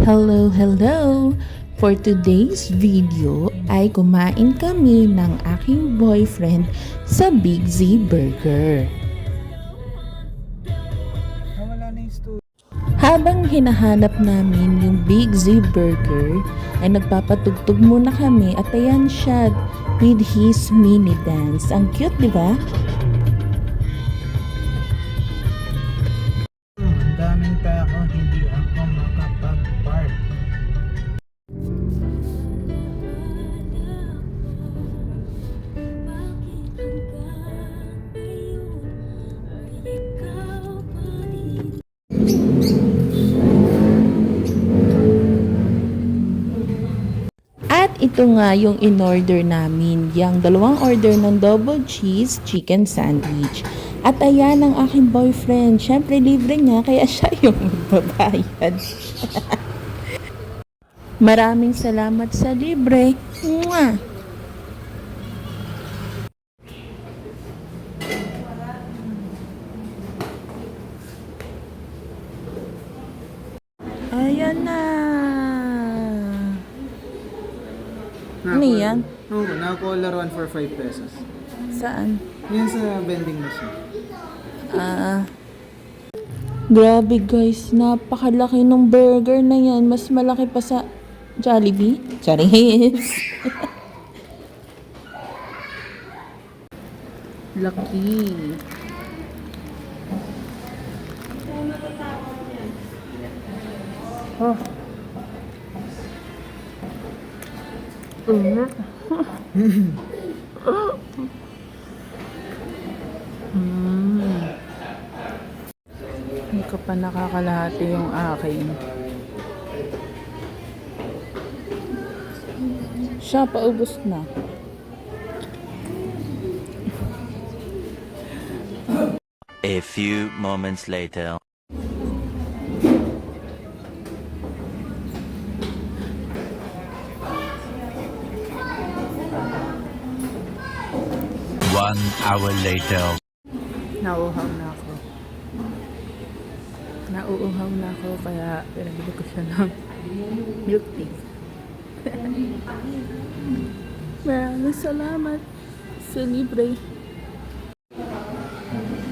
Hello, hello! For today's video ay kumain kami ng aking boyfriend sa Big Z Burger. Habang hinahanap namin yung Big Z Burger, ay nagpapatugtog muna kami at ayan siya with his mini dance. Ang cute, di ba? Daming tao, hindi ako makapag-park. At ito nga yung in-order namin, yung dalawang order ng double cheese chicken sandwich. At ayan ang aking boyfriend. Siyempre libre niya kaya siya yung magbabayad. Maraming salamat sa libre. Mwah! Ayan na. Ano yan? Oo, nakakuha laruan for 5 pesos. Saan? Yan sa vending machine. Grabe guys, napakalaki ng burger na yan. Mas malaki pa sa Jollibee. Charis! Laki. Oh. Hindi ko pa nakakalahati yung akin. Siya, paubos na. A few moments later. One hour later. Nauuhaw na ako. Nauuhaw na ako kaya pinabili ko siya ng milk tea. Maraming salamat sa libre.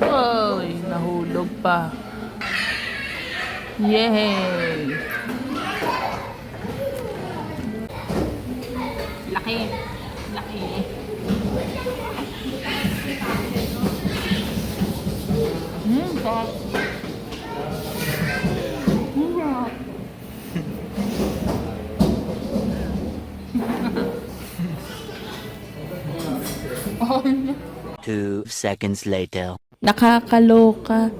Oy, nahulog pa. Yay! Laki. Laki. Sarap. Two seconds later. Nakakaloka.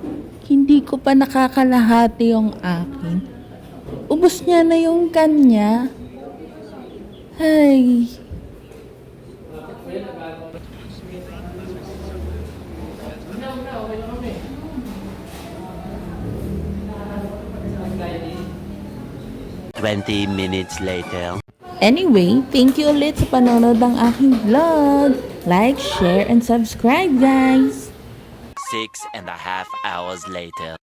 Hindi ko pa nakakalahati yung akin. Ubus niya na yung kanya. Ay. Twenty minutes later. Anyway, thank you ulit sa panonood ng aking vlog. Like, share, and subscribe guys! 6.5 hours later.